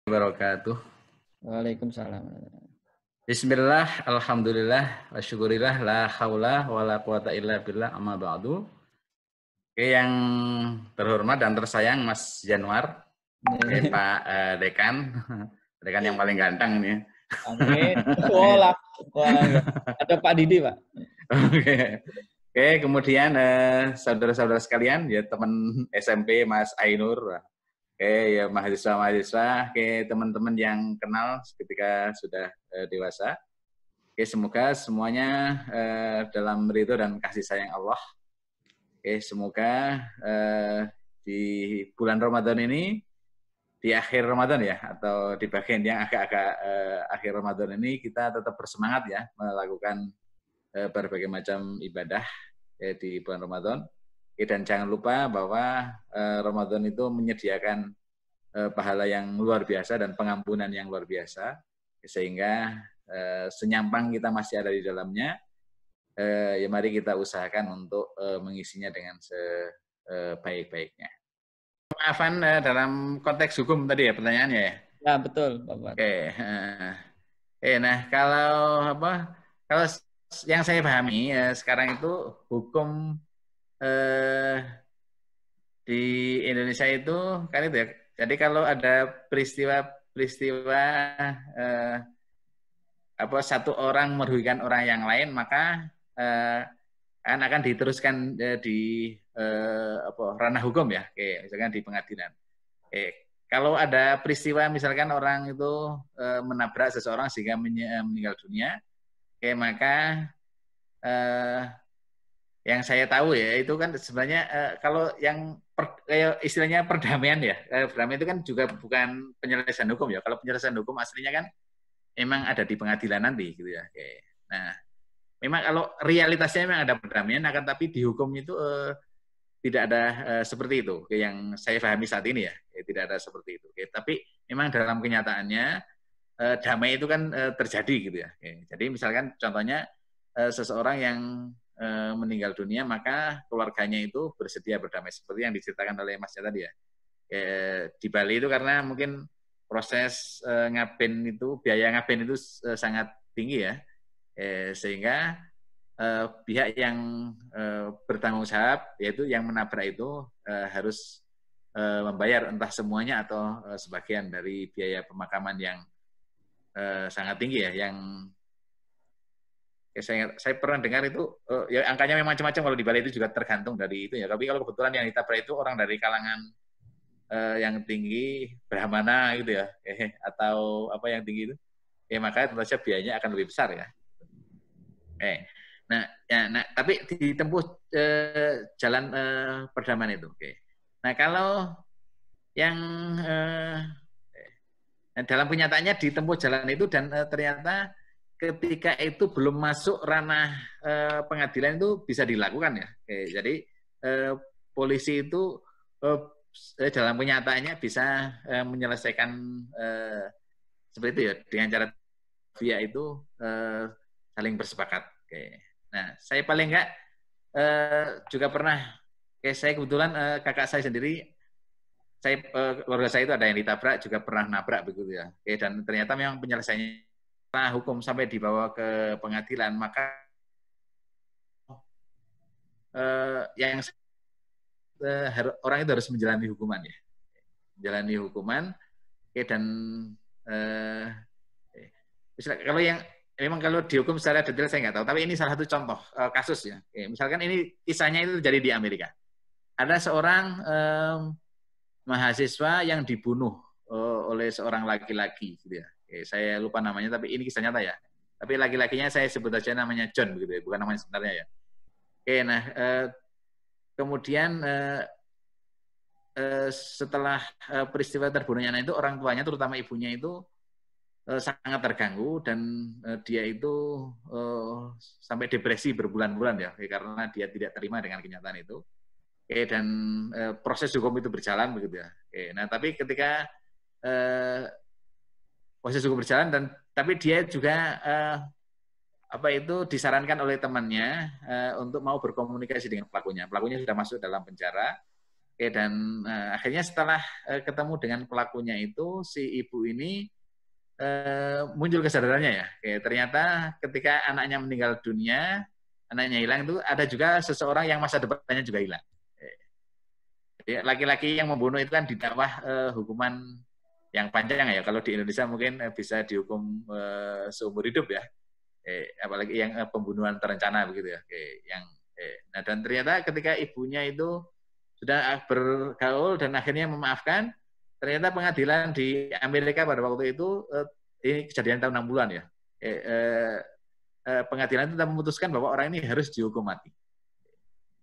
Wabarakatuh. Waalaikumsalam. Bismillah, alhamdulillah, wa syukurillah, la haula wa la quwata illa billah, amma ba'du. Oke, yang terhormat dan tersayang Mas Januar, Pak Dekan, Dekan yang paling ganteng ini. Amin. Wah, ada Pak Didi, Pak. Oke, kemudian saudara-saudara sekalian, ya teman SMP Mas Ainur, oke, ya mahasiswa-mahasiswa, oke teman-teman yang kenal ketika sudah dewasa. Oke, semoga semuanya dalam ridho dan kasih sayang Allah. Oke, semoga di bulan Ramadan ini, di akhir Ramadan ya, atau di bagian yang agak-agak akhir Ramadan ini, kita tetap bersemangat ya melakukan berbagai macam ibadah di bulan Ramadan. Oke, dan jangan lupa bahwa Ramadan itu menyediakan pahala yang luar biasa dan pengampunan yang luar biasa, sehingga senyampang kita masih ada di dalamnya, ya mari kita usahakan untuk mengisinya dengan sebaik-baiknya. Maafan dalam konteks hukum tadi ya pertanyaannya ya? Ya, betul, Bapak. Oke. Nah kalau yang saya pahami sekarang itu hukum di Indonesia itu kan itu ya. Jadi kalau ada peristiwa satu orang merugikan orang yang lain, maka akan diteruskan di ranah hukum ya, misalkan di pengadilan. Kalau ada peristiwa misalkan orang itu menabrak seseorang sehingga meninggal dunia, maka yang saya tahu ya itu kan sebenarnya kalau yang istilahnya perdamaian ya, perdamaian itu kan juga bukan penyelesaian hukum ya. Kalau penyelesaian hukum aslinya kan memang ada di pengadilan nanti gitu ya. Nah, memang kalau realitasnya memang ada perdamaian, akan tapi di hukum itu tidak ada seperti itu. Yang saya pahami saat ini ya, tidak ada seperti itu. Tapi memang dalam kenyataannya damai itu kan terjadi gitu ya. Jadi misalkan contohnya seseorang yang meninggal dunia, maka keluarganya itu bersedia berdamai seperti yang diceritakan oleh Mas tadi ya. Di Bali itu karena mungkin proses ngaben itu, biaya ngaben itu sangat tinggi ya, sehingga pihak yang bertanggung jawab, yaitu yang menabrak itu harus membayar entah semuanya atau sebagian dari biaya pemakaman yang sangat tinggi ya, yang saya pernah dengar itu ya angkanya memang macam-macam. Kalau di Bali itu juga tergantung dari itu ya, tapi kalau kebetulan yang ditabrak itu orang dari kalangan yang tinggi Brahmana gitu ya, atau apa yang tinggi itu, makanya tentu saja biayanya akan lebih besar ya. Nah, tapi ditempuh jalan perdamaian itu. Nah, kalau yang dalam kenyataannya ditempuh jalan itu dan ternyata ketika itu belum masuk ranah pengadilan itu bisa dilakukan ya. Jadi polisi itu dalam kenyataannya bisa menyelesaikan seperti itu ya, dengan cara via itu saling bersepakat. Nah, saya paling enggak juga pernah, saya kebetulan kakak saya sendiri, keluarga saya itu ada yang ditabrak, juga pernah nabrak begitu ya. Dan ternyata memang penyelesaiannya hukum sampai dibawa ke pengadilan, maka yang orang itu harus menjalani hukuman ya, menjalani hukuman. Dan kalau yang memang kalau dihukum secara detail saya nggak tahu, tapi ini salah satu contoh kasus ya. Misalkan ini kisahnya itu terjadi di Amerika. Ada seorang mahasiswa yang dibunuh oleh seorang laki-laki gitu ya. Saya lupa namanya, tapi ini kisah nyata ya. Tapi laki-lakinya saya sebut aja namanya John begitu ya, bukan namanya sebenarnya ya. Nah kemudian setelah peristiwa terbunuhnya anak itu, orang tuanya terutama ibunya itu sangat terganggu dan dia itu sampai depresi berbulan-bulan ya, karena dia tidak terima dengan kenyataan itu. Dan proses hukum itu berjalan begitu ya. Nah, tapi ketika proses hukum berjalan tapi dia juga disarankan oleh temannya untuk mau berkomunikasi dengan pelakunya. Pelakunya sudah masuk dalam penjara. dan akhirnya setelah ketemu dengan pelakunya itu, si ibu ini muncul kesadarannya ya. Ternyata ketika anaknya meninggal dunia, anaknya hilang itu ada juga seseorang yang masa depannya juga hilang. Jadi laki-laki yang membunuh itu kan didakwa hukuman yang panjang ya. Kalau di Indonesia mungkin bisa dihukum seumur hidup ya. Apalagi yang pembunuhan terencana begitu ya. Nah, dan ternyata ketika ibunya itu sudah bergaul dan akhirnya memaafkan, ternyata pengadilan di Amerika pada waktu itu, ini kejadian tahun 60-an ya, pengadilan itu memutuskan bahwa orang ini harus dihukum mati.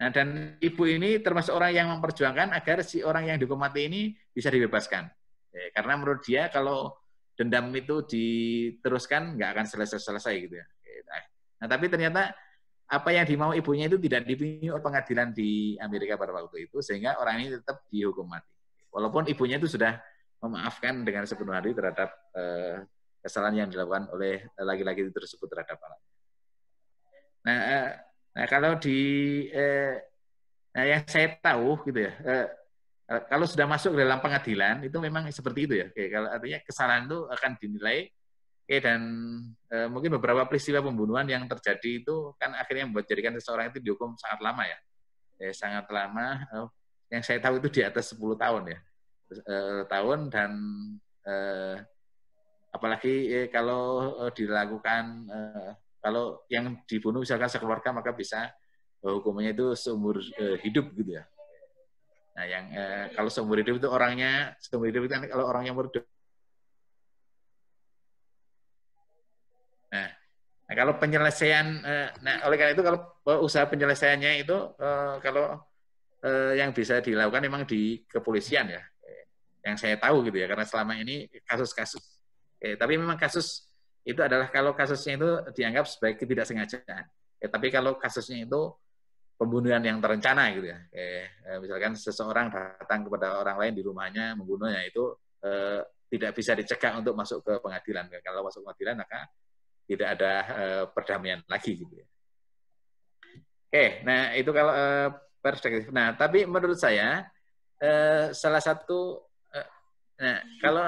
Nah, dan ibu ini termasuk orang yang memperjuangkan agar si orang yang dihukum mati ini bisa dibebaskan. Karena menurut dia kalau dendam itu diteruskan nggak akan selesai-selesai gitu ya. Nah, tapi ternyata apa yang dimau ibunya itu tidak dipilih oleh pengadilan di Amerika pada waktu itu, sehingga orang ini tetap dihukum mati. Walaupun ibunya itu sudah memaafkan dengan sepenuh hati terhadap kesalahan yang dilakukan oleh laki-laki tersebut terhadap anaknya. Nah, kalau di yang saya tahu gitu ya, kalau sudah masuk dalam pengadilan itu memang seperti itu ya. Kalau artinya kesalahan itu akan dinilai, dan mungkin beberapa peristiwa pembunuhan yang terjadi itu kan akhirnya menjadikan seseorang itu dihukum sangat lama ya. Sangat lama. Yang saya tahu itu di atas 10 tahun ya. Tahun dan apalagi kalau dilakukan kalau yang dibunuh misalkan sekeluarga maka bisa hukumannya itu seumur hidup gitu ya. Nah, yang kalau seumur hidup itu orangnya seumur hidup itu kan kalau orangnya umur. Nah, kalau penyelesaian, nah oleh karena itu kalau usaha penyelesaiannya itu kalau yang bisa dilakukan memang di kepolisian ya, yang saya tahu gitu ya, karena selama ini kasus-kasus, tapi memang kasus itu adalah kalau kasusnya itu dianggap sebagai ketidaksengajaan, tapi kalau kasusnya itu pembunuhan yang terencana gitu ya, misalkan seseorang datang kepada orang lain di rumahnya membunuhnya itu tidak bisa dicegah untuk masuk ke pengadilan. Kalau masuk ke pengadilan maka tidak ada perdamaian lagi gitu ya. Oke, nah itu kalau perspektif. Nah, tapi menurut saya salah satu nah kalau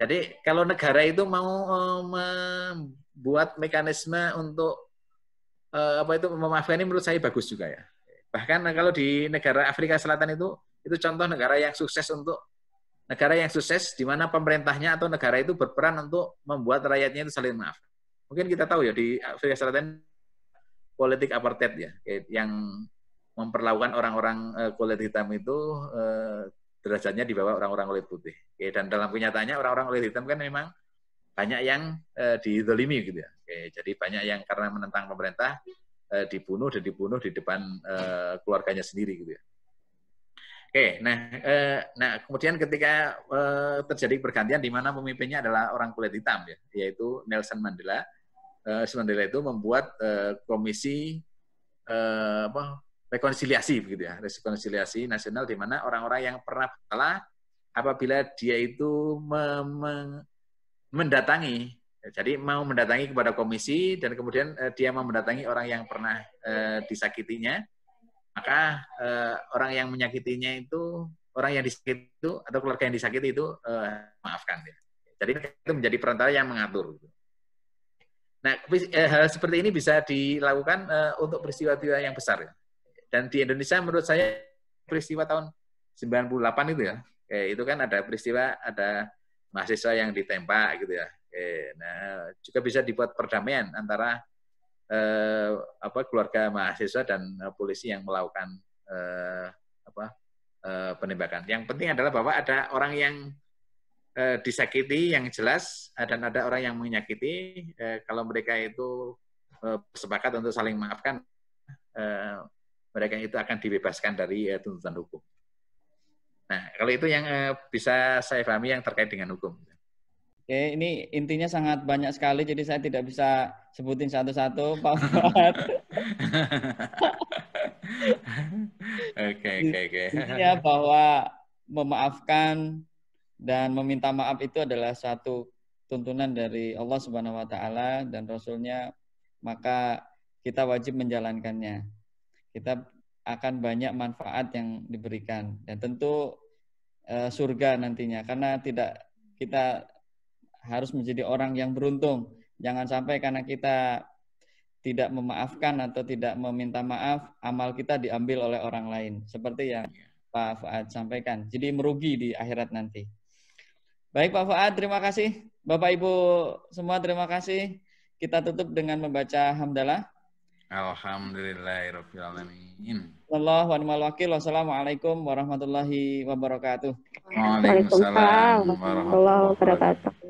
jadi kalau negara itu mau membuat mekanisme untuk apa itu memaafkan ini menurut saya bagus juga ya. Bahkan kalau di negara Afrika Selatan itu contoh negara yang sukses di mana pemerintahnya atau negara itu berperan untuk membuat rakyatnya itu saling maaf. Mungkin kita tahu ya di Afrika Selatan politik apartheid ya, yang memperlakukan orang-orang kulit hitam itu derajatnya di bawah orang-orang kulit putih. Dan dalam kenyataannya orang-orang kulit hitam kan memang banyak yang dizalimi gitu ya. Jadi banyak yang karena menentang pemerintah dibunuh di depan keluarganya sendiri gitu ya. Nah kemudian ketika terjadi pergantian di mana pemimpinnya adalah orang kulit hitam ya, yaitu Nelson Mandela. Mandela itu membuat komisi rekonsiliasi begitu ya, rekonsiliasi nasional di mana orang-orang yang pernah bersalah apabila dia itu mendatangi, jadi mau mendatangi kepada komisi dan kemudian dia mau mendatangi orang yang pernah disakitinya, maka orang yang menyakitinya itu, orang yang disakiti itu atau keluarga yang disakiti itu maafkan ya. Jadi itu menjadi perantara yang mengatur. Nah, hal seperti ini bisa dilakukan untuk peristiwa-peristiwa yang besar. Ya. Dan di Indonesia menurut saya peristiwa tahun 98 itu ya, itu kan ada peristiwa, ada mahasiswa yang ditembak gitu ya. Nah, juga bisa dibuat perdamaian antara keluarga mahasiswa dan polisi yang melakukan penembakan. Yang penting adalah bahwa ada orang yang disakiti yang jelas dan ada orang yang menyakiti, kalau mereka itu sepakat untuk saling maafkan, mereka itu akan dibebaskan dari tuntutan hukum. Nah, kalau itu yang bisa saya pahami yang terkait dengan hukum. Oke, ini intinya sangat banyak sekali, jadi saya tidak bisa sebutin satu-satu, Pak Fuad. Oke. Intinya bahwa memaafkan dan meminta maaf itu adalah satu tuntunan dari Allah Subhanahu wa taala dan Rasul-Nya, maka kita wajib menjalankannya. Kita akan banyak manfaat yang diberikan dan tentu surga nantinya, karena kita harus menjadi orang yang beruntung. Jangan sampai karena kita tidak memaafkan atau tidak meminta maaf, amal kita diambil oleh orang lain, seperti yang Pak Fuad sampaikan. Jadi merugi di akhirat nanti. Baik Pak Fuad, terima kasih. Bapak Ibu semua terima kasih. Kita tutup dengan membaca hamdalah. Alhamdulillahirrahmanirrahim. Wassalamualaikum warahmatullahi wabarakatuh. Waalaikumsalam warahmatullahi wabarakatuh.